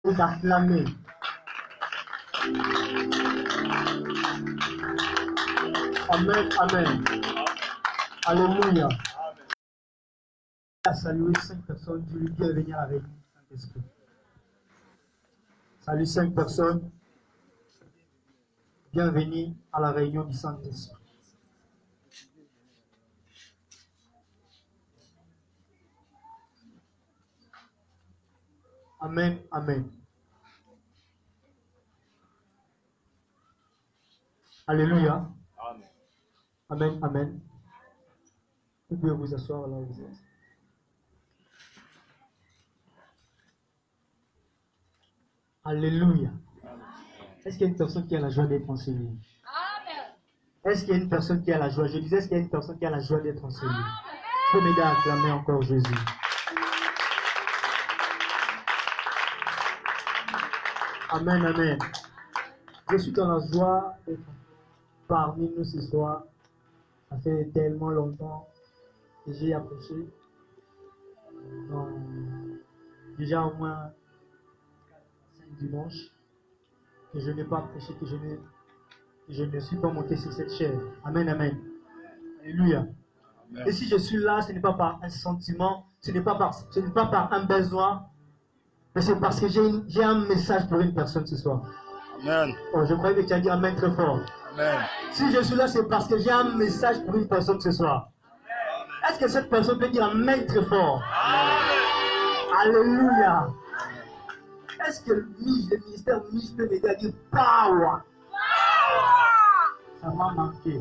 et d'acclamer. Amen, amen. Alléluia. Salut 5 personnes, je lui dis de venir à la réunion du Saint-Esprit. Salut 5 personnes. Bienvenue à la réunion du Saint-Esprit. Amen, amen. Alléluia. Amen. Amen, amen. Vous pouvez vous asseoir là où vous êtes. Alléluia. Est-ce qu'il y a une personne qui a la joie d'être enseignée? Est-ce qu'il y a une personne qui a la joie? Je disais, est-ce qu'il y a une personne qui a la joie d'être enseignée? Je peux m'aider à acclamer encore Jésus. Amen, amen. Je suis dans la joie d'être parmi nous ce soir. Ça fait tellement longtemps que j'ai approché. Déjà au moins 5 dimanches que je n'ai pas prêché, que je ne suis pas monté sur cette chaise. Amen, amen. Alléluia. Amen. Et si je suis là, ce n'est pas par un sentiment, ce n'est pas par un besoin, mais c'est parce que j'ai un message pour une personne ce soir. Amen. Oh, je croyais que tu as dit amen très fort. Amen. Si je suis là, c'est parce que j'ai un message pour une personne ce soir. Est-ce que cette personne peut dire amen très fort? Amen. Alléluia. Est-ce que le ministère peut m'aider à dire power? Ça m'a manqué.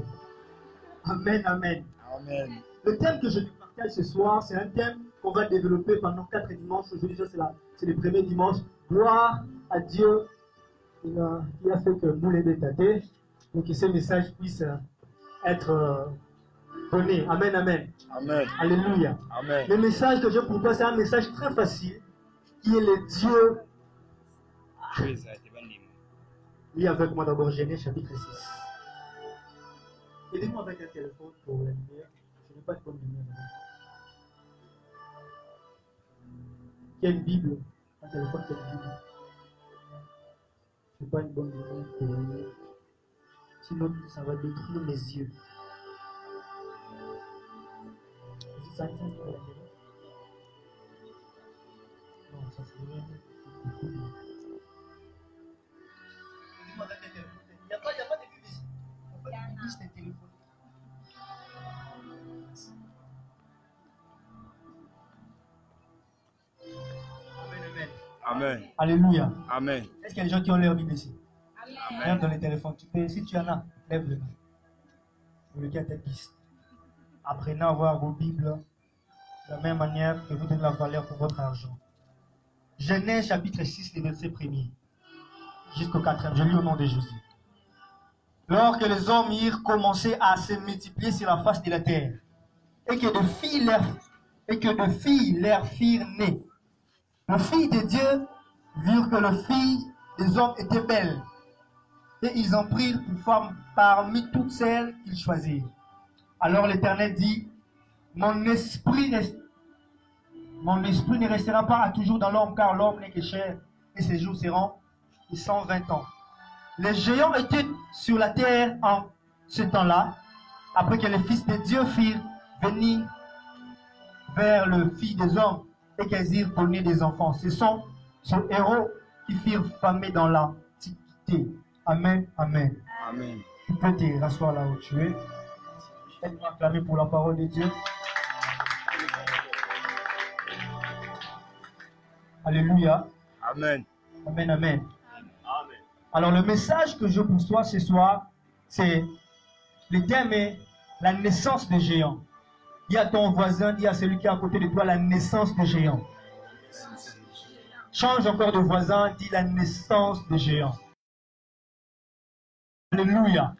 Amen, amen. Amen. Le thème que je te partage ce soir, c'est un thème qu'on va développer pendant 4 dimanches. Aujourd'hui, c'est le premier dimanche. Gloire à Dieu qui a fait que nous les tâtés, pour que ce message puisse être donné. Amen, amen. Amen. Alléluia. Amen. Le message que j'ai pour toi, c'est un message très facile, qui est le Dieu. Lis avec moi d'abord Genèse chapitre 6. Aidez-moi avec un téléphone pour la lumière. Je n'ai pas de bonne lumière. Quelle Bible? Un téléphone, quelle Bible? Je n'ai pas une bonne lumière pour la lumière. Sinon, ça va détruire mes yeux. Ça tient pour la lumière. Non, ça c'est rien. Aidez-moi avec un téléphone. Il n'y a pas de Bible ici. Il n'y a pas de Bible, c'est un téléphone. Amen, amen. Amen. Alléluia. Amen. Est-ce qu'il y a des gens qui ont leur Bible ici? Amen. Même dans les téléphones, tu peux, si tu en as, lève le main. Pour lequel à tête piste. Apprenez à avoir vos Bibles de la même manière que vous donnez la valeur pour votre argent. Genèse chapitre 6, les versets 1er jusqu'au 4e. Je lis au nom de Jésus. Lorsque les hommes eurent commencé à se multiplier sur la face de la terre, et que de filles leur firent nées, les filles de Dieu virent que les filles des hommes étaient belles, et ils en prirent pour femmes parmi toutes celles qu'ils choisirent. Alors l'Éternel dit, mon esprit ne restera pas à toujours dans l'homme, car l'homme n'est que chair, et ses jours seront de 120 ans. Les géants étaient sur la terre en ce temps-là, après que les fils de Dieu firent venir vers le fils des hommes, et qu'ils eurent donné des enfants. Ce sont ces héros qui firent famer dans l'Antiquité. Amen, amen. Amen. Tu peux te rasseoir là où tu es. Aide-moi à acclamer pour la parole de Dieu. Alléluia. Amen. Amen, amen. Amen. Alors le message que je pour toi ce soir, c'est le thème est la naissance des géants. Dis à ton voisin, dis à celui qui est à côté de toi la naissance des géants. Change encore de voisin, dis la naissance des géants. Alléluia.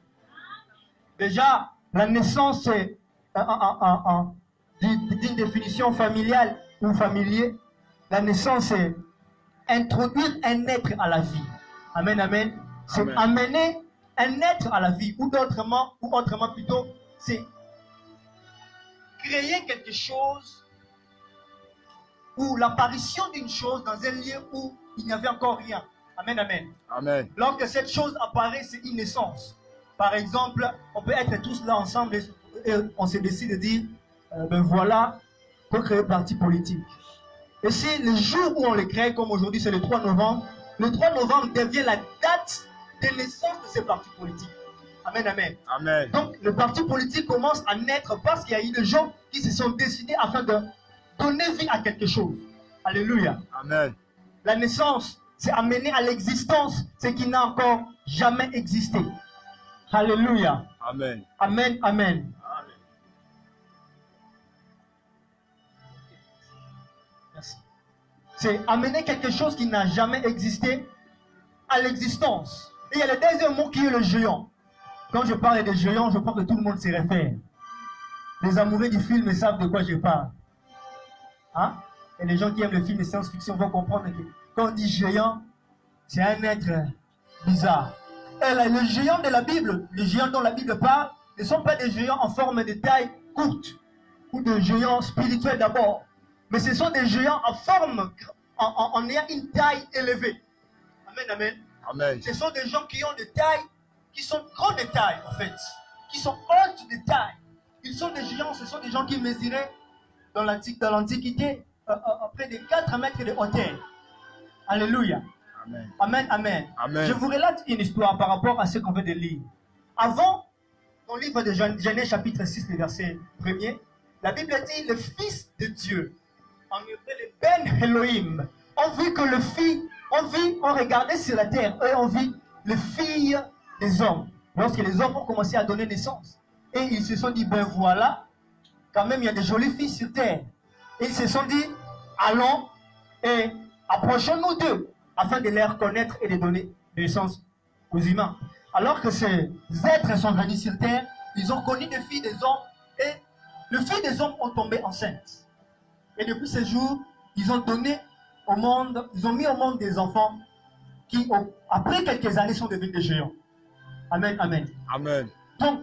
Déjà, la naissance, c'est d'une définition familiale ou familier. La naissance, c'est introduire un être à la vie. Amen, amen. C'est amener un être à la vie. Ou autrement plutôt, c'est créer quelque chose ou l'apparition d'une chose dans un lieu où il n'y avait encore rien. Amen, amen. Amen. Lorsque cette chose apparaît, c'est une naissance. Par exemple, on peut être tous là ensemble et on se décide de dire, ben voilà, pour créer un parti politique. Et si le jour où on le crée, comme aujourd'hui c'est le 3 novembre, le 3 novembre devient la date de naissance de ces partis politiques. Amen, amen. Amen. Donc le parti politique commence à naître parce qu'il y a eu des gens qui se sont décidés afin de donner vie à quelque chose. Alléluia. Amen. La naissance, c'est amener à l'existence ce qui n'a encore jamais existé. Alléluia. Amen. Amen, amen. Amen. Merci. C'est amener quelque chose qui n'a jamais existé à l'existence. Et il y a le deuxième mot qui est le géant. Quand je parle de géant, je crois que tout le monde s'y réfère. Les amoureux du film savent de quoi je parle. Hein? Et les gens qui aiment le film de science-fiction vont comprendre que quand on dit géant, c'est un être bizarre. Et là, le géant de la Bible, les géants dont la Bible parle, ne sont pas des géants en forme de taille courte ou de géants spirituels d'abord, mais ce sont des géants en forme, en ayant une taille élevée. Amen, amen. Amen. Ce sont des gens qui ont des tailles, qui sont grandes de taille en fait, qui sont hautes de taille. Ils sont des géants, ce sont des gens qui mesuraient dans l'Antiquité près de 4 mètres de hauteur. Alléluia. Amen. Amen, amen. Amen. Je vous relate une histoire par rapport à ce qu'on vient de lire. Avant, dans le livre de Genèse chapitre 6, le verset 1er, la Bible dit le Fils de Dieu, en hébreu le Ben Elohim, on vit que le Fils, on regardait sur la terre et on vit le Fils des hommes. Lorsque les hommes ont commencé à donner naissance. Et ils se sont dit, ben voilà, quand même il y a des jolis filles sur terre. Et ils se sont dit, allons et approchons-nous d'eux, afin de les reconnaître et de donner naissance aux humains. Alors que ces êtres sont venus sur terre, ils ont connu des filles des hommes, et les filles des hommes ont tombé enceintes. Et depuis ce jour, ils ont donné au monde, ils ont mis au monde des enfants qui, après quelques années, sont devenus des géants. Amen, amen. Amen. Donc,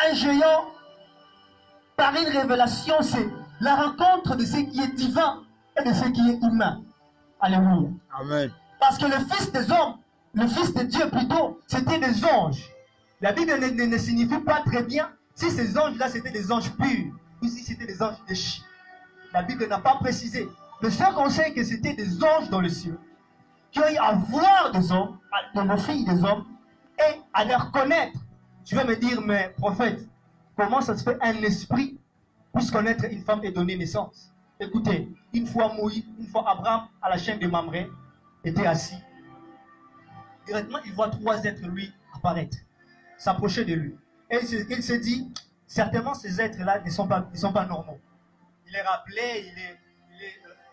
un géant, par une révélation, c'est la rencontre de ce qui est divin et de ce qui est humain. Alléluia. Amen. Parce que le Fils des hommes, le Fils de Dieu plutôt, c'était des anges. La Bible ne signifie pas très bien si ces anges-là c'était des anges purs ou si c'était des anges déchus. La Bible n'a pas précisé. Le seul qu'on sait que c'était des anges dans le ciel qui ont eu à voir des hommes, des filles des hommes, et à les reconnaître. Tu vas me dire, mais prophète, comment ça se fait un esprit puisse connaître une femme et donner naissance? Écoutez, une fois Moïse, une fois Abraham à la chaîne de Mamré était assis. Directement, il voit 3 êtres lui apparaître, s'approcher de lui. Et il se dit, certainement ces êtres-là ne sont pas normaux. Il les rappelait,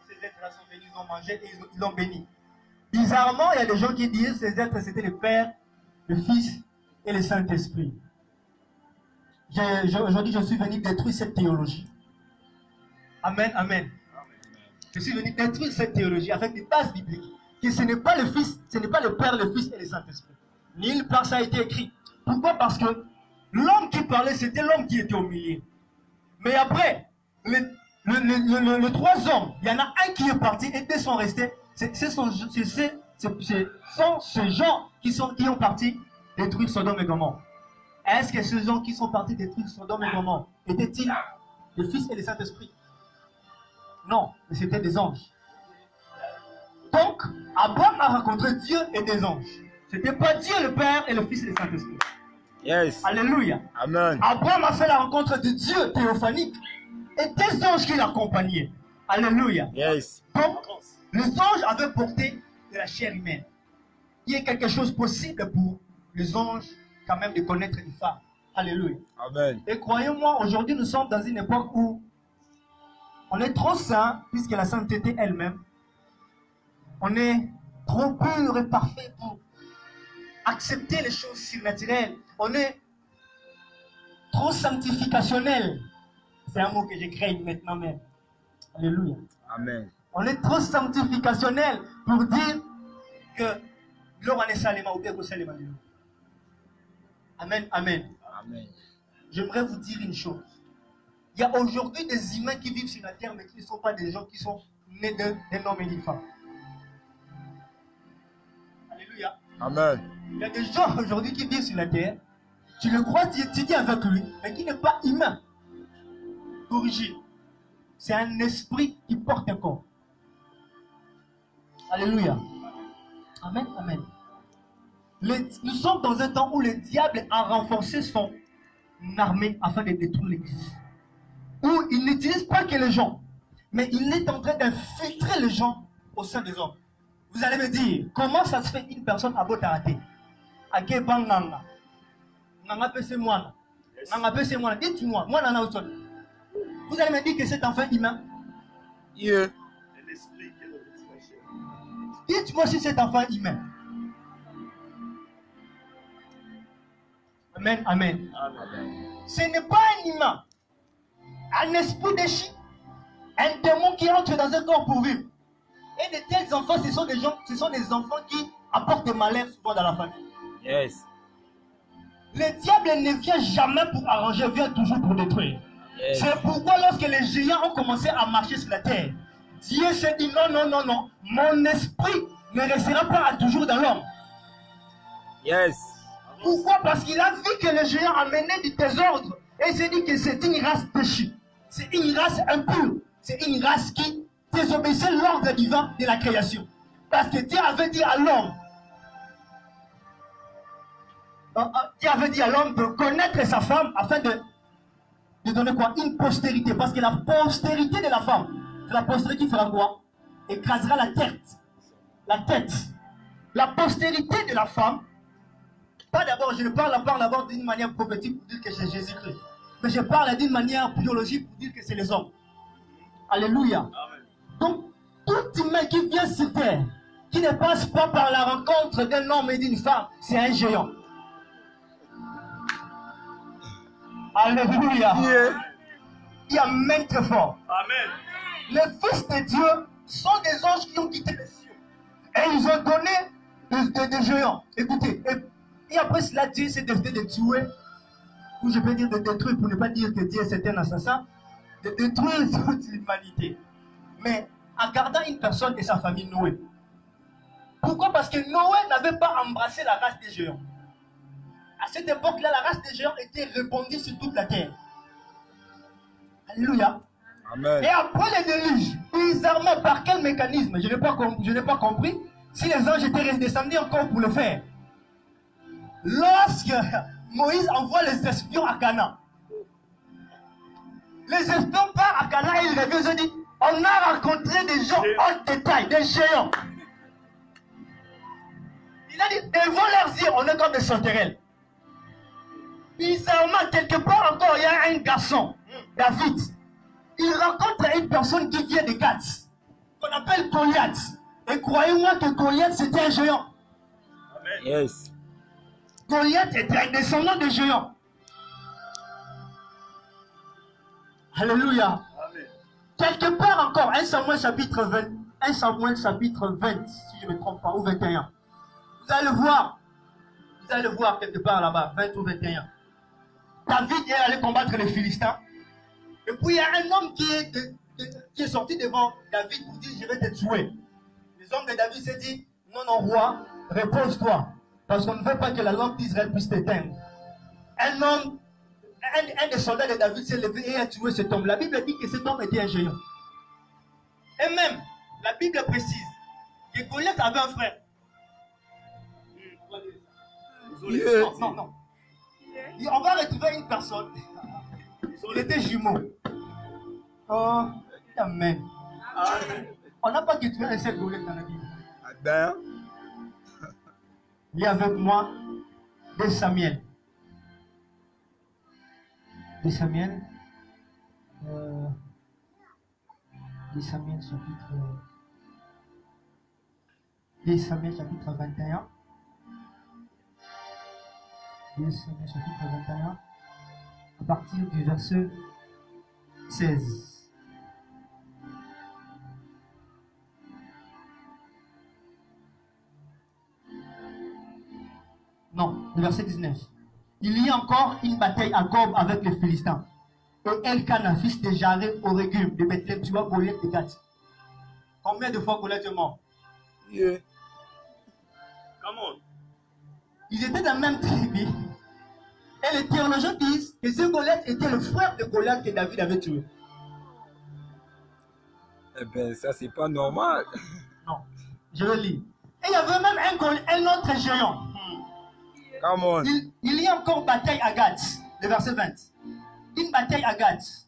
ces êtres-là sont venus, ils ont mangé et ils l'ont béni. Bizarrement, il y a des gens qui disent que ces êtres c'était le Père, le Fils et le Saint-Esprit. Aujourd'hui, je suis venu détruire cette théologie. Amen, amen. Je suis venu détruire cette théologie avec des bases bibliques. Que ce n'est pas le Fils, ce n'est pas le Père, le Fils et le Saint-Esprit. Ni le Père, ça a été écrit. Pourquoi? Parce que l'homme qui parlait, c'était l'homme qui était au milieu. Mais après, les 3 hommes, il y en a un qui est parti et 2 sont restés. Ce sont ces gens qui ont parti détruire Sodome et Gomorrhe. Est-ce que ces gens qui sont partis détruire Sodome et Gomorrhe étaient-ils le Fils et le Saint-Esprit? Non, mais c'était des anges. Donc, Abraham a rencontré Dieu et des anges. C'était pas Dieu le Père et le Fils et le Saint-Esprit. Yes. Alléluia. Amen. Abraham a fait la rencontre de Dieu théophanique et des anges qui l'accompagnaient. Alléluia. Yes. Donc, les anges avaient porté de la chair humaine. Il y a quelque chose possible pour les anges quand même de connaître les femmes. Alléluia. Amen. Et croyez-moi, aujourd'hui nous sommes dans une époque où on est trop saint, puisque la sainteté elle-même, on est trop pur et parfait pour accepter les choses surnaturelles. On est trop sanctificationnel. C'est un mot que j'ai créé maintenant même. Alléluia. Amen. On est trop sanctificationnel pour dire que l'homme est salima ou bien que salima. Amen, amen. Amen. J'aimerais vous dire une chose. Il y a aujourd'hui des humains qui vivent sur la terre, mais qui ne sont pas des gens qui sont nés d'un homme et d'une femme. Amen. Il y a des gens aujourd'hui qui vivent sur la terre, tu le crois, tu dis avec lui, mais qui n'est pas humain d'origine. C'est un esprit qui porte un corps. Alléluia. Amen, amen. Nous sommes dans un temps où le diable a renforcé son armée afin de détruire l'église. Où il n'utilise pas que les gens, mais il est en train d'infiltrer les gens au sein des hommes. Vous allez me dire, comment ça se fait une personne à Botarate? À Kebanganga? Nanga pese moi. Nanga pese moi. Dites-moi, moi nana autre. Vous allez me dire que c'est enfant humain? Yeah. Dites-moi si c'est enfant humain. Amen, amen. Amen. Ce n'est pas un humain. Un esprit déchu. Un démon qui entre dans un corps pour vivre. Et de tels enfants, ce sont des enfants qui apportent des malheurs souvent dans la famille. Yes. Le diable ne vient jamais pour arranger, vient toujours pour détruire. Yes. C'est pourquoi lorsque les géants ont commencé à marcher sur la terre, Dieu s'est dit non, non, non, non. Mon esprit ne restera pas toujours dans l'homme. Yes. Pourquoi? Parce qu'il a vu que les géants amenaient du désordre. Et il s'est dit que c'est une race déchue. C'est une race impure. C'est une race qui désobéissait l'ordre divin de la création. Parce que Dieu avait dit à l'homme, Dieu avait dit à l'homme de connaître sa femme afin de donner quoi? Une postérité. Parce que la postérité de la femme, c'est la postérité qui fera quoi? Écrasera la tête. La tête. La postérité de la femme, pas d'abord, je ne parle d'abord d'une manière prophétique pour dire que c'est Jésus-Christ. Mais je parle d'une manière biologique pour dire que c'est les hommes. Alléluia. Amen. Donc, tout humain qui vient sur terre, qui ne passe pas par la rencontre d'un homme et d'une femme, c'est un géant. Alléluia. Yeah. Il y a même très fort. Amen. Les fils de Dieu sont des anges qui ont quitté les cieux. Et ils ont donné des géants. Écoutez, et après cela, Dieu s'est décidé de tuer, ou je peux dire de détruire, pour ne pas dire que Dieu c'est un assassin, de détruire toute l'humanité. Mais en gardant une personne et sa famille, Noé. Pourquoi? Parce que Noé n'avait pas embrassé la race des géants. À cette époque-là, la race des géants était répandue sur toute la terre. Alléluia. Amen. Et après le déluge, bizarrement, par quel mécanisme? Je n'ai pas compris. Si les anges étaient descendus encore pour le faire. Lorsque Moïse envoie les espions à Canaan, les espions partent à Canaan et ils reviennent et disent, on a rencontré des gens en détail, des géants. Il a dit, devant leurs yeux, on est comme des sauterelles. Bizarrement, quelque part encore, il y a un garçon, David. Il rencontre une personne qui vient de Gath, qu'on appelle Goliath. Et croyez-moi que Goliath, c'était un géant. Amen. Yes. Goliath était un descendant de géants. Alléluia. Amen. Quelque part encore, 1 Samuel chapitre 20, 1 Samuel chapitre 20, si je ne me trompe pas, ou 21. Vous allez le voir quelque part là-bas, 20 ou 21. David est allé combattre les Philistins. Et puis il y a un homme qui est sorti devant David pour dire, je vais te tuer. Les hommes de David s'est dit, non, non, roi, repose-toi. Parce qu'on ne veut pas que la lampe d'Israël puisse t'éteindre. Un des soldats de David s'est levé et a tué cet homme. La Bible dit que cet homme était un géant. Et même, la Bible précise que Goliath avait un frère. Yeah. Non, non. On va retrouver une personne. Il était jumeau. Oh, amen. On n'a pas que tué un seul Goliath dans la Bible. Amen. Lis avec moi 2 Samuel. 2 Samuel. 2 Samuel chapitre 21. 2 Samuel chapitre 21. À partir du verset 16. Non, le verset 19. Il y a encore une bataille à Gob avec les Philistins. Et Elkana, fils de Jaré, au régime de Bethléem, tu vois Goliath de Gath. Combien de fois Goliath est mort? Yeah. Come on. Ils étaient dans la même tribu. Et les théologiens disent que ce Goliath était le frère de Goliath que David avait tué. Eh bien, ça, c'est pas normal. Non, je vais lire. Et il y avait même un autre géant. Come on. Il y a encore bataille à Gath, le verset 20. Une bataille à Gath.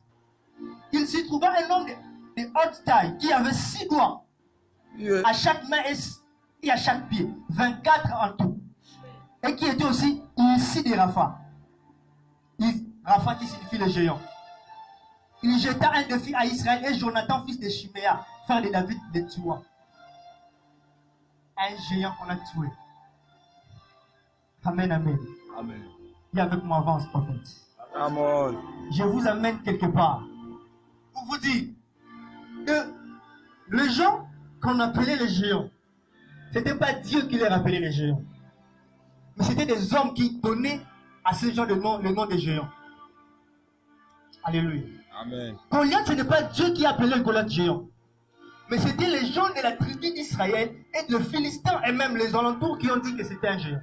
Il s'y trouva un homme de haute taille qui avait 6 doigts Yeah. à chaque main et à chaque pied, 24 en tout. Et qui était aussi ici de Rapha. Rapha qui signifie le géant. Il jeta un défi à Israël et Jonathan, fils de Chiméa, frère de David, le tua. Un géant qu'on a tué. Amen, amen. Amen. Viens avec moi, avance, prophète. Come on. Je vous amène quelque part pour vous dire que les gens qu'on appelait les géants, ce n'était pas Dieu qui les appelait les géants, mais c'était des hommes qui donnaient à ces gens le nom des géants. Alléluia. Amen. Goliath, ce n'est pas Dieu qui appelait Goliath géant, mais c'était les gens de la tribu d'Israël et de Philistins et même les alentours qui ont dit que c'était un géant.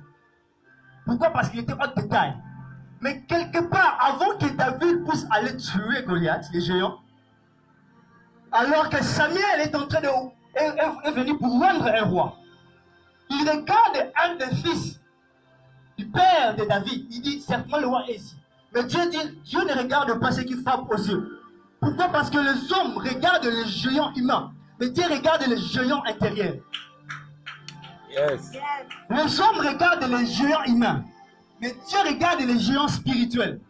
Pourquoi? Parce qu'il était haute de taille. Mais quelque part, avant que David puisse aller tuer Goliath, les géants, alors que Samuel est en train de est venu pour rendre un roi, il regarde un des fils du père de David. Il dit, certainement le roi est ici. Mais Dieu dit, Dieu ne regarde pas ce qui frappe aux yeux. Pourquoi? Parce que les hommes regardent les géants humains, mais Dieu regarde les géants intérieurs. Yes. Les hommes regardent les géants humains, mais Dieu regarde les géants spirituels.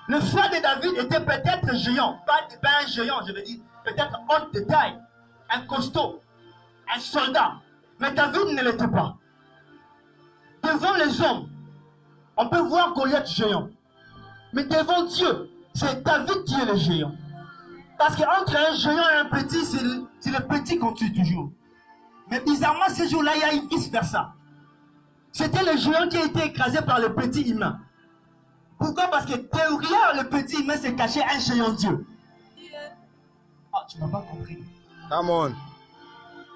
Le frère de David était peut-être géant, pas un géant, je veux dire, peut-être haute de taille, un costaud, un soldat. Mais David ne l'était pas. Devant les hommes, on peut voir Goliath géant. Mais devant Dieu, c'est David qui est le géant. Parce qu'entre un géant et un petit, c'est le petit qu'on tue toujours. Mais bizarrement, ce jour-là, il y a une vice-versa. C'était le géant qui a été écrasé par le petit humain. Pourquoi? Parce que derrière le petit humain se cachait un géant Dieu. Ah, tu n'as pas compris. Come on.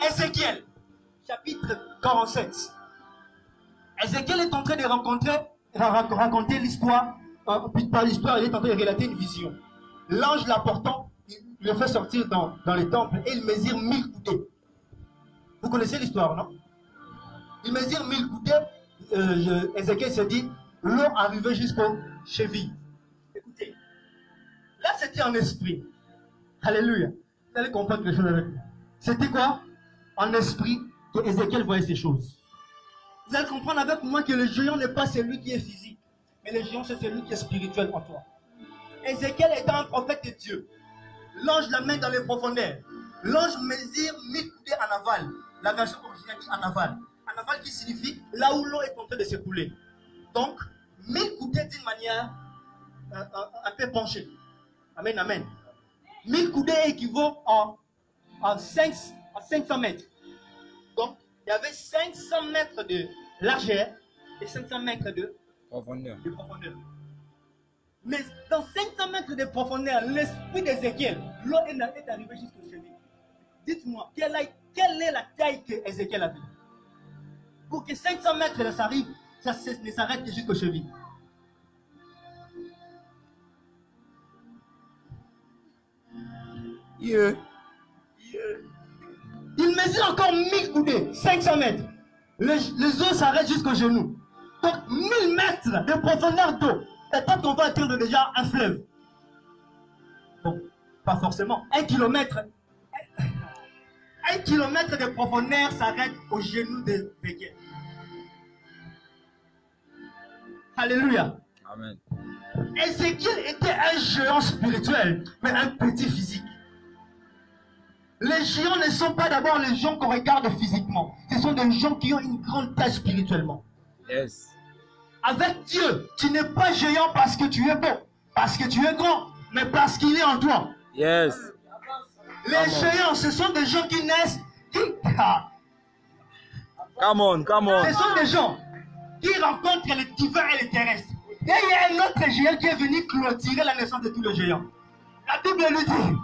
Ézéchiel, chapitre 47. Ézéchiel est en train de raconter l'histoire. Par l'histoire, il est en train de relater une vision. L'ange l'apportant, il le fait sortir dans les temples et il mesure 1000 coudées. Vous connaissez l'histoire, non? Il mesure 1000 coudées. Ézéchiel se dit, l'eau arrivait jusqu'aux chevilles. Écoutez, là c'était en esprit. Alléluia. Vous allez comprendre les choses avec moi. C'était quoi? En esprit que Ézéchiel voyait ces choses. Vous allez comprendre avec moi que le géant n'est pas celui qui est physique, mais le géant c'est celui qui est spirituel en toi. Ézéchiel étant un prophète de Dieu, l'ange l'amène dans les profondeurs. L'ange mesure 1000 coudées en aval. La version originale dit en aval. En aval qui signifie là où l'eau est en train de s'écouler. Donc, 1000 coudées d'une manière un peu penchée. Amen, amen. 1000 coudées équivaut à 500 mètres. Donc, il y avait 500 mètres de largeur et 500 mètres de profondeur. Mais dans 500 mètres de profondeur, l'esprit d'Ézéchiel, l'eau est arrivée jusqu'au chevilles. Dites-moi, quelle est la taille que Ézéchiel avait? Pour que 500 mètres ça arrive, ça ne s'arrête que jusqu'aux chevilles. Yeah. Il mesure encore 1000 coudées, 500 mètres. Les eaux s'arrêtent jusqu'aux genoux. Donc 1000 mètres de profondeur d'eau. Peut-être qu'on va atteindre déjà un fleuve. Bon, pas forcément. 1 kilomètre. 1 kilomètre de profondeur s'arrête aux genoux de Ézéchiel. Alléluia. Amen. Ézéchiel était un géant spirituel, mais un petit physique. Les géants ne sont pas d'abord les gens qu'on regarde physiquement. Ce sont des gens qui ont une grande taille spirituellement. Yes. Avec Dieu, tu n'es pas géant parce que tu es beau, parce que tu es grand, mais parce qu'il est en toi. Yes. Les géants, ce sont des gens qui naissent, Come on, come on. ce sont des gens qui rencontrent le divin et le terrestre. Et il y a un autre géant qui est venu clôturer la naissance de tous les géants. La Bible nous dit,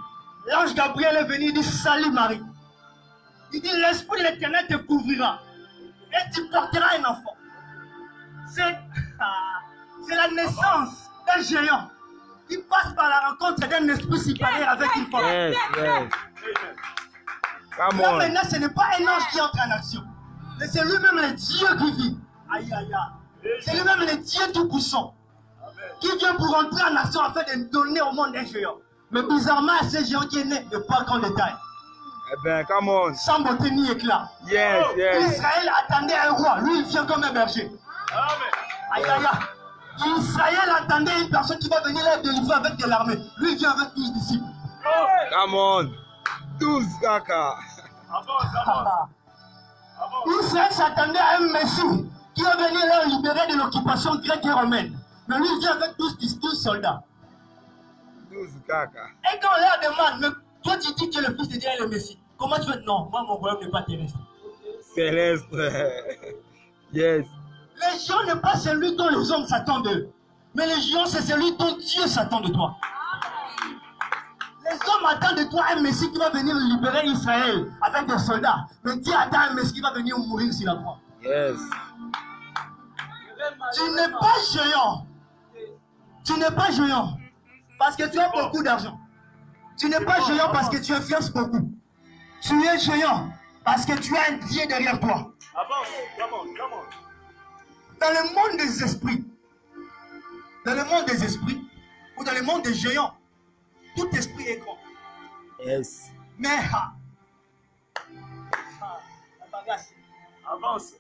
l'ange Gabriel est venu, il dit, salut Marie. Il dit, l'esprit de l'Éternel te couvrira. Et tu porteras un enfant. C'est la naissance d'un géant qui passe par la rencontre d'un esprit supérieur avec une femme. Yes, yes. Come Là on. maintenant, ce n'est pas un ange qui entre en action, mais c'est lui-même le Dieu qui vit. Aïe, aïe, aïe. C'est lui-même le Dieu tout-puissant qui vient pour entrer en action afin de donner au monde un géant. Mais bizarrement, ce géant qui est né de pas grand détail, Eh ben, come on. sans beauté ni éclat. Yes, yes. Israël attendait un roi, lui il vient comme un berger. Aïe, aïe, aïe. Israël attendait une personne qui va venir là délivrer avec de l'armée. Lui il vient avec 12 disciples. Come on. 12 caca. Israël s'attendait à un Messie qui va venir là libérer de l'occupation grecque et romaine. Mais lui il vient avec 12 soldats. 12 caca. Et quand on leur demande, mais toi tu dis que le Fils de Dieu est le Messie, comment tu veux? Non, moi mon royaume n'est pas terrestre. Céleste. Yes. Les géants n'est pas celui dont les hommes s'attendent d'eux. Mais les géants, c'est celui dont Dieu s'attend de toi. Les hommes attendent de toi un Messie qui va venir libérer Israël avec des soldats. Mais Dieu attend un Messie qui va venir mourir sur la croix. Yes. Tu n'es pas géant. Tu n'es pas géant parce que tu as beaucoup d'argent. Tu n'es pas géant parce que tu influences beaucoup. Tu es géant parce que tu as un Dieu derrière toi. Dans le monde des esprits, ou dans le monde des géants, tout esprit est grand. Yes. Mais la bagasse. Avance.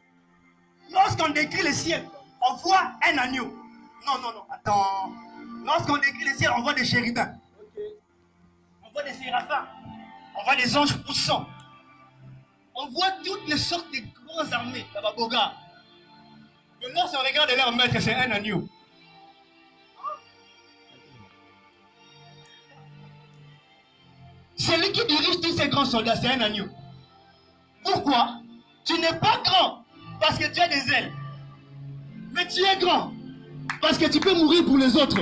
Lorsqu'on décrit le ciel, on voit un agneau. Non, attends. Lorsqu'on décrit le ciel, on voit des chérubins. On voit des séraphins. On voit des anges poussants. On voit toutes les sortes de grandes armées. Là-bas, Boga. Mais lorsqu'on regarde leur maître, c'est un agneau. Celui qui dirige tous ces grands soldats, c'est un agneau. Pourquoi? Tu n'es pas grand parce que tu as des ailes. Mais tu es grand parce que tu peux mourir pour les autres.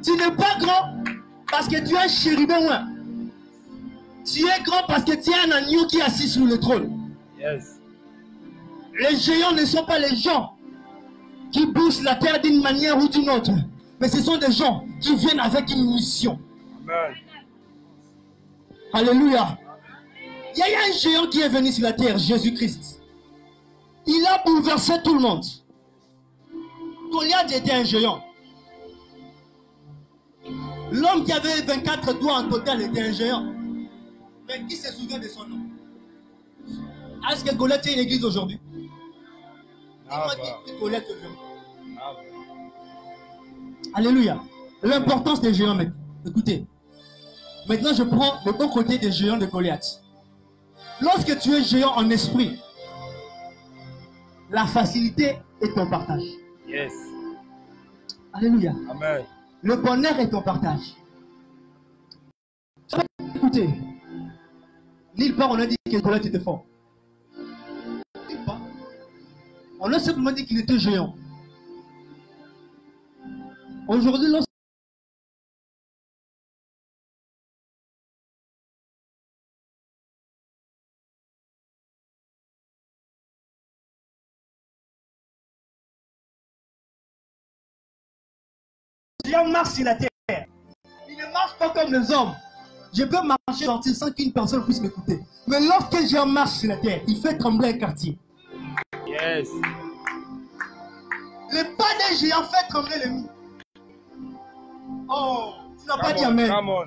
Tu n'es pas grand parce que tu es un chérubin loin. Tu es grand parce que tu es un agneau qui est assis sur le trône. Yes. Les géants ne sont pas les gens qui bougent la terre d'une manière ou d'une autre. Mais ce sont des gens qui viennent avec une mission. Amen. Alléluia. Il y a un géant qui est venu sur la terre, Jésus-Christ. Il a bouleversé tout le monde. Goliath était un géant. L'homme qui avait 24 doigts en total était un géant. Mais qui se souvient de son nom? Est-ce que Goliath est une église aujourd'hui? Dis-moi qui est Goliath aujourd'hui. Alléluia. L'importance des géants, mec. Écoutez. Maintenant, je prends le bon côté des géants de Goliath. Lorsque tu es géant en esprit, la facilité est ton partage. Yes. Alléluia. Amen. Le bonheur est ton partage. Écoutez, nulle part on a dit que Goliath était fort. Nulle part. On a simplement dit qu'il était géant. Aujourd'hui, lorsque géant marche sur la terre, il ne marche pas comme les hommes. Je peux marcher sortir sans qu'une personne puisse m'écouter. Mais lorsque géant marche sur la terre, il fait trembler un quartier. Yes. Le pas des géants fait trembler le mur. Oh, tu n'as pas dit Come on. amen. Come on.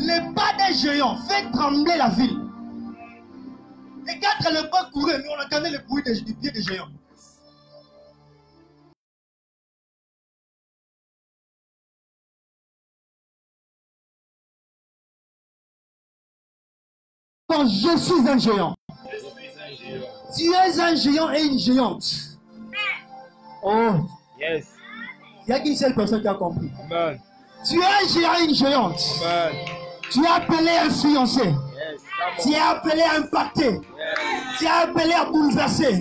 Le pas des géants fait trembler la ville. Les quatre le pas couraient, mais on entendait le bruit des pieds des géants. Quand je suis un géant. Tu es un géant et une géante. Oh, Yes. il n'y a qu'une seule personne qui a compris. Amen. Tu es un géant et une géante. Amen. Tu es appelé à influencer. Yes. Tu es appelé à impacter. Yes. Tu es appelé à bouleverser.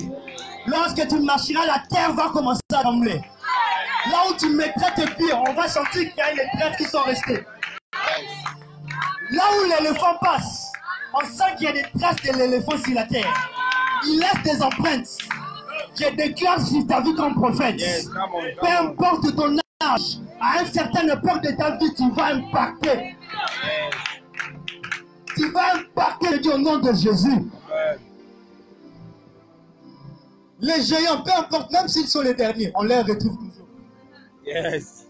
Lorsque tu marcheras, la terre va commencer à trembler. Là où tu mettrais tes pieds, on va sentir qu'il y a les traîtres qui sont restés. Là où l'éléphant passe, on sent qu'il y a des traces de l'éléphant sur la terre. Il laisse des empreintes. Je déclare sur ta vie comme prophète. Yes, come on, Peu come on. importe ton âge, à une certaine époque de ta vie, tu vas impacter. Yes. Tu vas impacter Dieu au nom de Jésus. Amen. Les géants, peu importe, même s'ils sont les derniers, on les retrouve toujours. Yes.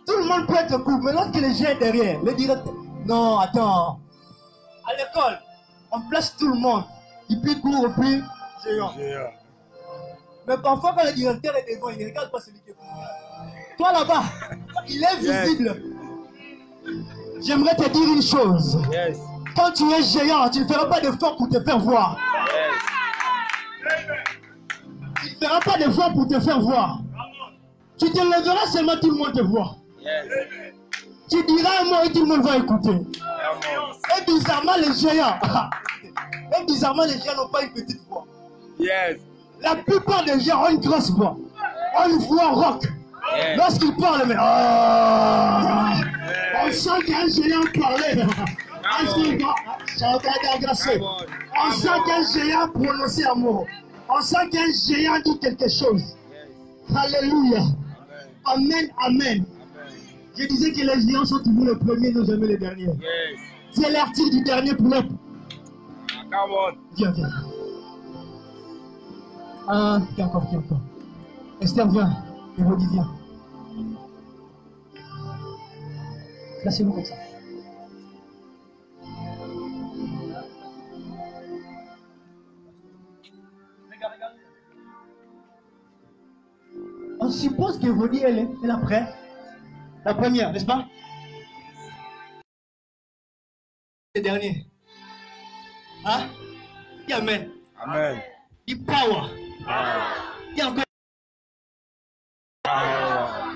Tout le monde peut être court, mais lorsque les géants est derrière, le directeur. Non, attends. À l'école, on place tout le monde. Du plus court au plus géant. Yeah. Mais parfois, quand le directeur est devant, il ne regarde pas celui qui est court. Toi là-bas, il est visible. J'aimerais te dire une chose. Yes. Quand tu es géant, tu ne feras pas d'effort pour te faire voir. Yes. Tu ne feras pas d'effort pour te faire voir. Tu te lèveras seulement, tout le monde te voit. Yes. Tu diras un mot et tout le monde va écouter. Come on. Et bizarrement, les géants. Et bizarrement, les géants n'ont pas une petite voix. Yes. La plupart des gens ont une grosse voix. Ont une voix rock. Yes. Lorsqu'ils parlent, mais on sent qu'un géant parlait. On sent qu'un géant prononçait un mot. On sent qu'un géant dit quelque chose. Yes. Alléluia. Amen. Amen, amen. Amen. Je disais que les géants sont toujours les premiers, non jamais les derniers. Yes. C'est l'article du dernier pour l'autre. Come on. Viens, viens. Ah, viens encore, viens encore. Esther, viens. Et Rodi, viens. Placez-vous comme ça. On suppose que Rodi, elle est la première, n'est-ce pas? Les derniers. Hein? Dis Amen. Amen. Dis power. Dis encore.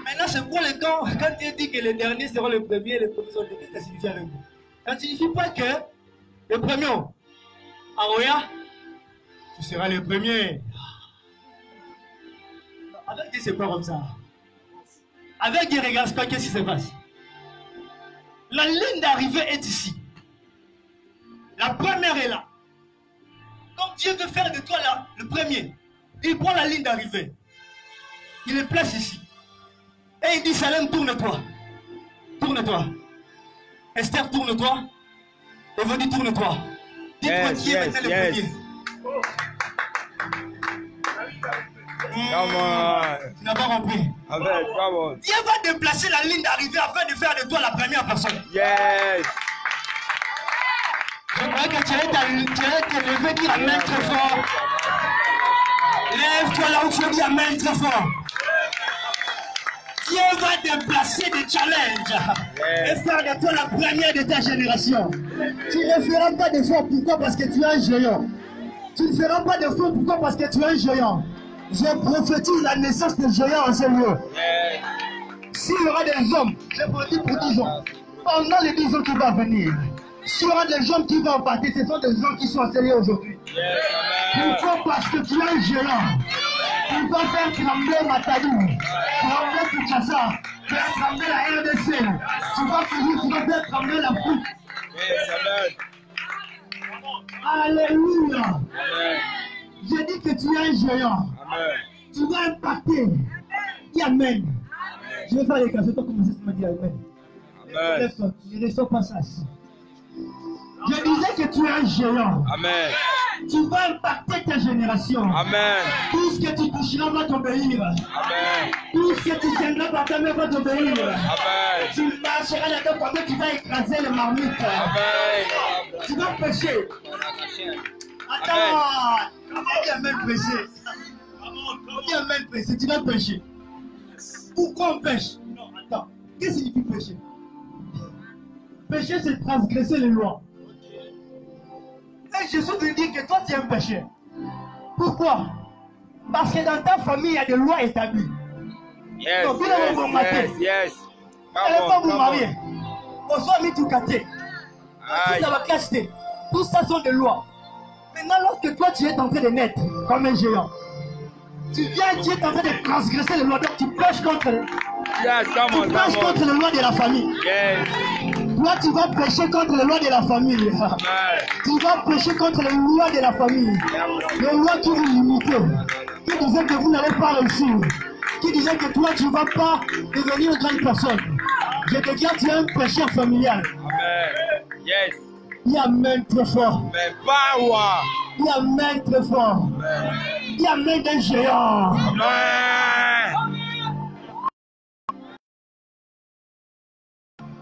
Maintenant, c'est quoi le temps quand tu dis que les derniers seront les premiers, les premiers seront les derniers, ça signifie avec vous. Ça ne signifie pas que le premier, Aroya, tu seras le premier. Avec Dieu, c'est pas comme ça. Avec Dieu, regarde pas qu'est-ce qui se passe. La ligne d'arrivée est ici. La première est là. Donc Dieu veut faire de toi là, le premier. Il prend la ligne d'arrivée. Il le place ici. Et il dit, Salem, tourne-toi. Tourne-toi. Esther, tourne-toi. Et vous dites, tourne-toi. Dites-moi qui est maintenant le premier. Come on. Tu n'as pas compris. Amen. Come on. Dieu va déplacer la ligne d'arrivée afin de faire de toi la première personne. Yes. Je crois que tu allais te lever, dire Amen très fort. Lève-toi là où tu dis Amen très fort. Dieu va déplacer des challenges et faire de toi la première de ta génération. Tu ne feras pas d'effort. Pourquoi? Parce que tu es un géant. Tu ne feras pas d'effort. Pourquoi? Parce que tu es un géant. Je prophétise la naissance des géants en ce lieu. S'il y aura des hommes, je prophétise pour 10 ans. Pendant les 10 ans qui vont venir, s'il y aura des gens qui vont partir, ce sont des gens qui sont enseignés aujourd'hui. Pourquoi? Parce que tu es un géant. Tu vas faire trembler Matadou, trembler Kinshasa, faire trembler la RDC. Tu vas finir, tu vas faire trembler la foule. Alléluia. Amen. Je dis que tu es un géant. Amen. Tu vas impacter. Dis Amen. Je vais faire les cafés, toi commencer à me dire Amen. Amen. Ne reçois pas ça. Je disais que tu es un géant. Amen. Tu vas impacter ta génération. Amen. Tout ce que tu toucheras va t'obéir. Amen. Tout ce que tu tiendras par ta main va t'obéir. Amen. Tu marcheras dans ta famille, tu vas écraser les marmites. Amen. Tu vas pécher. Attends. Dis Amen pécher. Dis Amen pécher. Tu vas pécher. Pourquoi on pêche? Non, attends. Qu'est-ce que signifie pécher? Pécher, c'est transgresser les lois. Et Jésus te dit que toi, tu es un pécheur. Pourquoi? Parce que dans ta famille, il y a des lois établies. Yes. Donc, vous n'avez pas maté. Yes. Vous n'allez pas vous marier. On soit mis tout caté. Aïe. Ça va cacheter. Tout ça sont des lois. Maintenant, lorsque toi, tu es en train de naître comme un géant, tu viens, tu es en train de transgresser les lois. Donc, tu pêches contre, Yes, come on, tu pêches come contre les lois de la famille. on. Yes. Toi, tu vas pécher contre les lois de la famille. Amen. Tu vas pécher contre les lois de la famille. Les lois qui vous limitent. Qui disaient que vous n'allez pas réussir. Qui disaient que toi, tu ne vas pas devenir une grande personne. Je te dis, tu es un pécheur familial. Amen. Yes. Il y a main très fort. Mais power. Il y a main très fort. Amen. Il y a main d'un géant. Amen.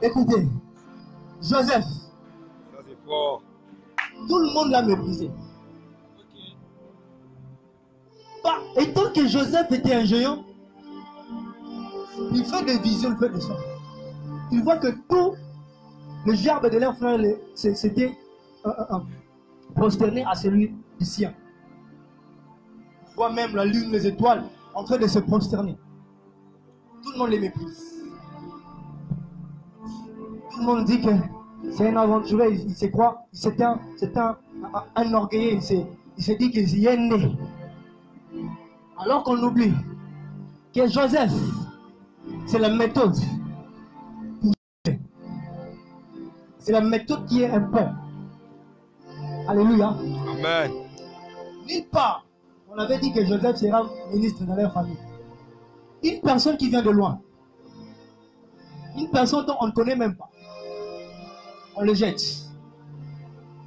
Écoutez, Joseph, Ça c'est fort. tout le monde l'a méprisé. Bah, étant que Joseph était un géant, il fait des visions, il fait des songes. Il voit que tout le gerbe de leur frère s'était prosterné à celui du sien. Il voit même la lune, les étoiles en train de se prosterner. Tout le monde les méprise. Tout le monde dit que c'est un aventurier, il se croit, c'est un orgueilleux, il se dit qu'il y est né. Alors qu'on oublie que Joseph, c'est la méthode. C'est la méthode qui est un pont. Alléluia. Amen. Nulle part, on avait dit que Joseph sera ministre dans leur famille. Une personne qui vient de loin, une personne dont on ne connaît même pas, on le jette,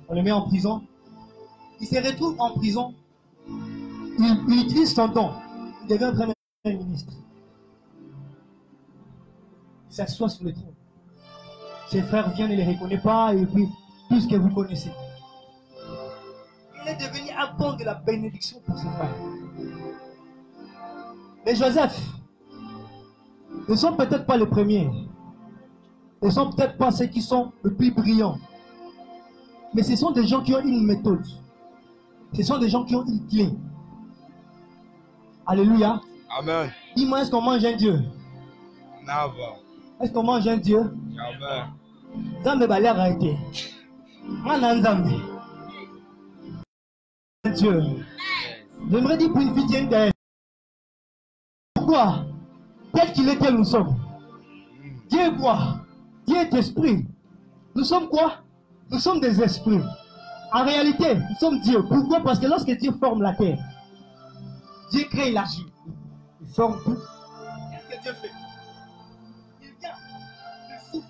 on le met en prison, il se retrouve en prison, il utilise son don, il devient premier ministre. Il s'assoit sur le trône. Ses frères viennent, il ne les reconnaît pas, et puis tout ce que vous connaissez. Il est devenu un pont de la bénédiction pour ses frères. Mais Joseph ne sont peut-être pas les premiers. Ne sont peut-être pas ceux qui sont le plus brillants. Mais ce sont des gens qui ont une méthode. Ce sont des gens qui ont une clé. Alléluia. Amen. Dis-moi, est-ce qu'on mange un Dieu? Never. Est-ce qu'on mange un Dieu? Amen. Zambe balé arrêté. Moi, non, Zambe. Dieu. J'aimerais dire pour une fille derrière. Pourquoi? Tel qu'il est, tel nous sommes. Dieu est quoi? Dieu est esprit. Nous sommes quoi? Nous sommes des esprits. En réalité, nous sommes Dieu. Pourquoi? Parce que lorsque Dieu forme la terre, Dieu crée, il agit. Il forme tout. Qu'est-ce que Dieu fait? Il vient, il souffle.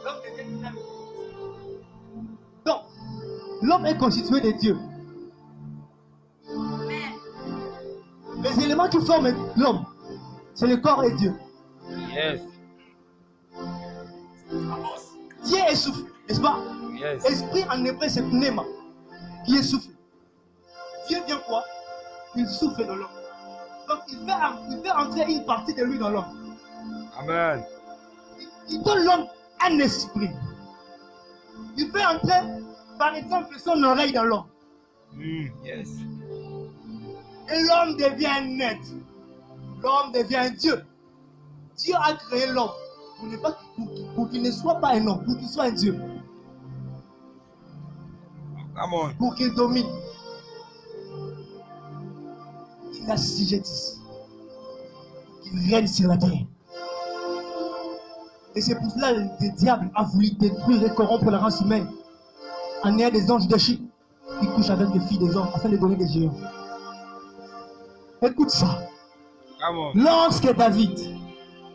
L'homme devient dynamique. Donc, l'homme est constitué de Dieu. Les éléments qui forment l'homme, c'est le corps et Dieu. Yes. Dieu est souffle, n'est-ce pas? Yes. Esprit en hébreu, c'est pneuma, qui est souffle. Dieu vient quoi? Il souffle dans l'homme. Donc il fait entrer une partie de lui dans l'homme. Amen. Il donne l'homme un esprit. Il fait entrer, par exemple, son oreille dans l'homme. Yes. Et l'homme devient net. L'homme devient Dieu. Dieu a créé l'homme pour qu'il ne soit pas un homme, pour qu'il soit un Dieu. Come on. Pour qu'il domine. Il assujettisse. Qu'il règne sur la terre. Et c'est pour cela que le diable a voulu détruire et corrompre la race humaine. En ayant des anges déchus qui couchent avec les filles des hommes afin de donner des géants. Écoute ça. Come on. Lorsque David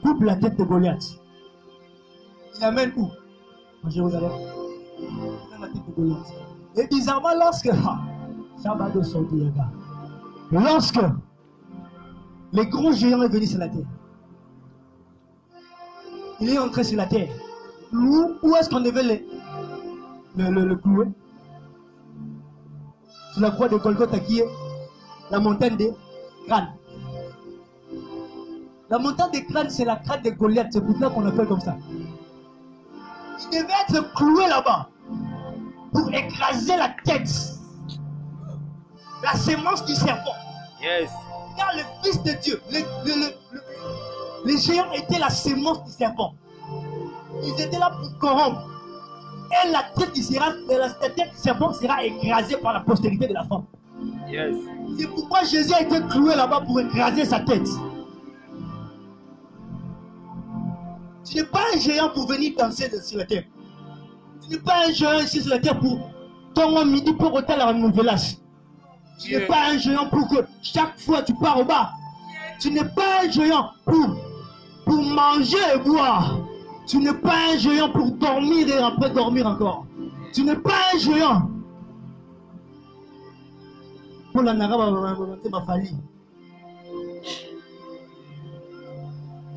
coupe la tête de Goliath, il l'amène où? En Jérusalem. Il amène la tête de Goliath. Et bizarrement, lorsque le gros géant est venu sur la terre, il est entré sur la terre. Où est-ce qu'on devait le clouer? Sur la croix de Golgotha qui est la montagne des crânes. La montagne des crânes, c'est la crâne de Goliath, c'est pour ça qu'on appelle comme ça. Il devait être cloué là-bas pour écraser la tête, la sémence du serpent. Yes. Car le Fils de Dieu, les géants étaient la sémence du serpent. Ils étaient là pour corrompre. Et la tête du serpent sera écrasée par la postérité de la femme. Yes. C'est pourquoi Jésus a été cloué là-bas pour écraser sa tête. Tu n'es pas un géant pour venir danser sur la terre. Tu n'es pas un géant ici sur la terre pour ton midi pour ôter la nouvelasse. Tu n'es pas un géant pour que chaque fois tu pars au bas. Tu n'es pas un géant pour manger et boire. Tu n'es pas un géant pour dormir et après dormir encore. Tu n'es pas un géant pour la ma famille.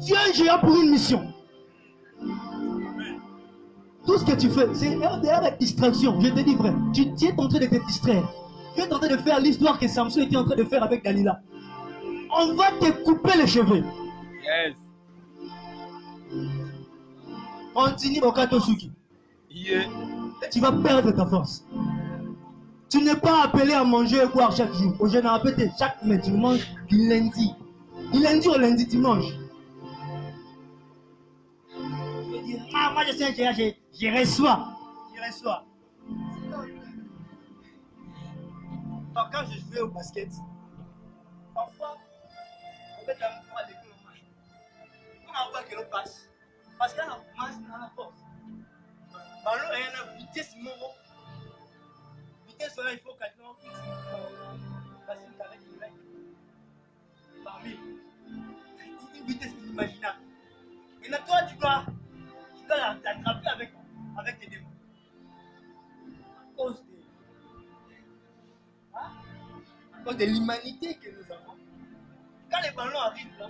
Tu es un géant pour une mission. Tout ce que tu fais, c'est la distraction. Je te dis vrai. Tu es en train de te distraire. Tu es en train de faire l'histoire que Samson était en train de faire avec Dalila. On va te couper les cheveux. Yes. Continue au Katosuki. Yeah. Tu vas perdre ta force. Tu n'es pas appelé à manger et boire chaque jour. Au jeune appelé chaque semaine, tu manges du lundi. Du lundi au lundi, tu manges. Tu veux dire, ah, moi je sais, je reçois. Je reçois. Quand je jouais au basket, parfois, on fait un fois de match. Quand on voit que l'on passe, parce qu'à la masse, on a la force. Ballon est une vitesse moro. Vitesse là, il faut quasiment fixe. Parce qu'il avec une règle. Parmi. Une vitesse inimaginable. Et là, toi, tu dois l'attraper avec tes démons. À cause de l'humanité que nous avons. Quand les ballons arrivent là,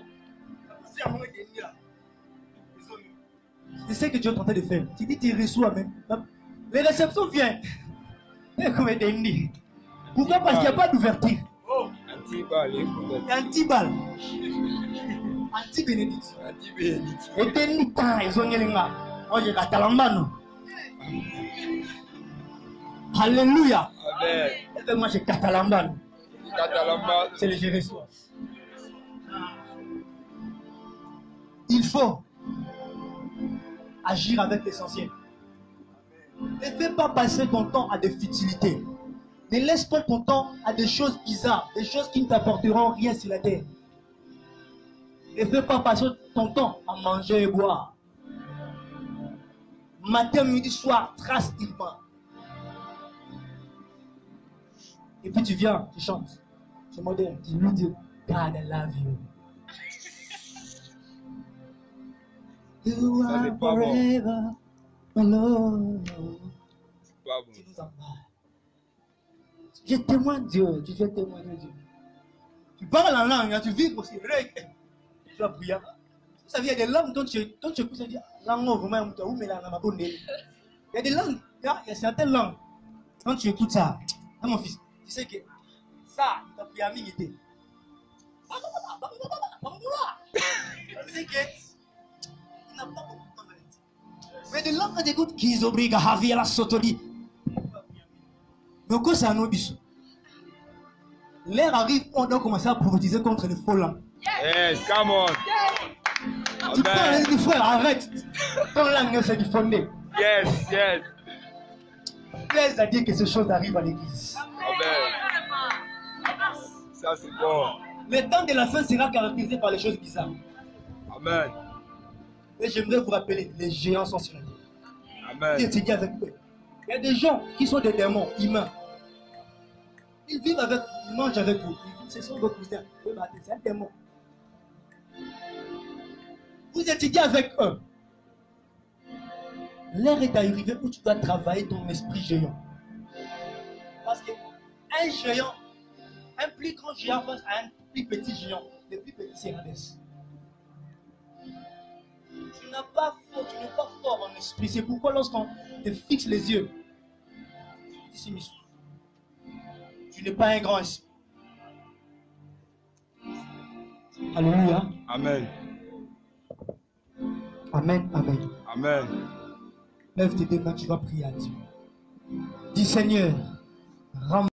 c'est un moment d'ennemi là. C'est ce que tu es en train de faire. Tu dis tu reçois même. Les réceptions viennent. Comme des ennemis. Pourquoi? Parce qu'il n'y a pas d'ouverture. Anti-balle. Anti-balle. Anti-bénédiction. Anti-bénédiction. Et t'es temps, ils ont gagné là. Moi j'ai Catalambano. Alléluia. Amen. Et moi j'ai Catalambano. Catalambano. C'est le je reçois. Il faut agir avec l'essentiel. Ne fais pas passer ton temps à des futilités. Ne laisse pas ton temps à des choses bizarres, des choses qui ne t'apporteront rien sur la terre. Ne fais pas passer ton temps à manger et boire. Matin, midi, soir, trace illement. Et puis tu viens, tu chantes. C'est moderne. Tu lui dis, God, I love you. You are forever alone. C'est pas bon. Tu nous en parles. Je témoigne Dieu. Tu fais témoigner Dieu. Tu parles en langue, tu vis aussi. Tu vas prier. Vous savez, il y a des langues dont tu écoutes, tu dis, langue, vraiment, il y a des langues, il y a certaines langues. Quand tu écoutes ça, mon fils, tu sais que ça, il t'a pris à m'imiter. Tu sais que il n'a pas beaucoup de temps de le dire. Mais des langues, quand tu écoutes, qu'ils obligent à vivre la sotoli. Mais au c'est un autre bisou. L'air arrive, on doit commencer à prophétiser contre les faux langues. Yes, come on. Tu parles du frère, arrête. Ton langue, c'est du fondé. Yes, yes. Plaise à dire que ces choses arrivent à l'église. Amen. Ça, c'est bon. Le temps de la fin sera caractérisé par les choses bizarres. Amen. Et j'aimerais vous rappeler, les géants sont sur la terre. Amen. Étudiez avec eux. Il y a des gens qui sont des démons humains. Ils vivent avec vous, ils mangent avec vous. Ce sont vos cousins. C'est un démon. Vous étudiez avec eux. L'heure est arrivée où tu dois travailler ton esprit géant. Parce qu'un géant, un plus grand géant face à un plus petit géant, le plus petit c'est Hadès. Tu n'es pas fort en esprit. C'est pourquoi lorsqu'on te fixe les yeux, tu n'es pas un grand esprit. Alléluia. Amen. Amen, amen. Amen. Lève tes deux mains, tu vas prier à Dieu. Dis Seigneur, rends